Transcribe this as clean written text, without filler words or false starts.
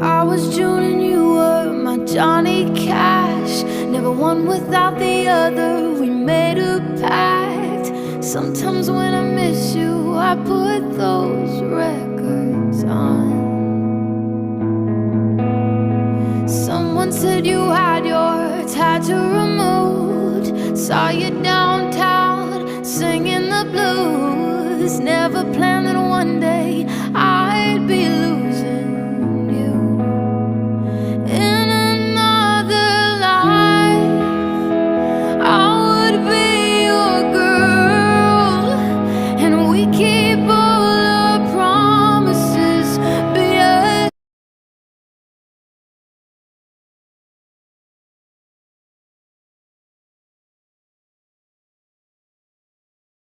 I was June and you were my Johnny Cash. Never one without the other, we made a pact. Sometimes when I miss you, I put those records on. Someone said you had your tattoo removed. Saw you downtown singing the blues. Never planned that one day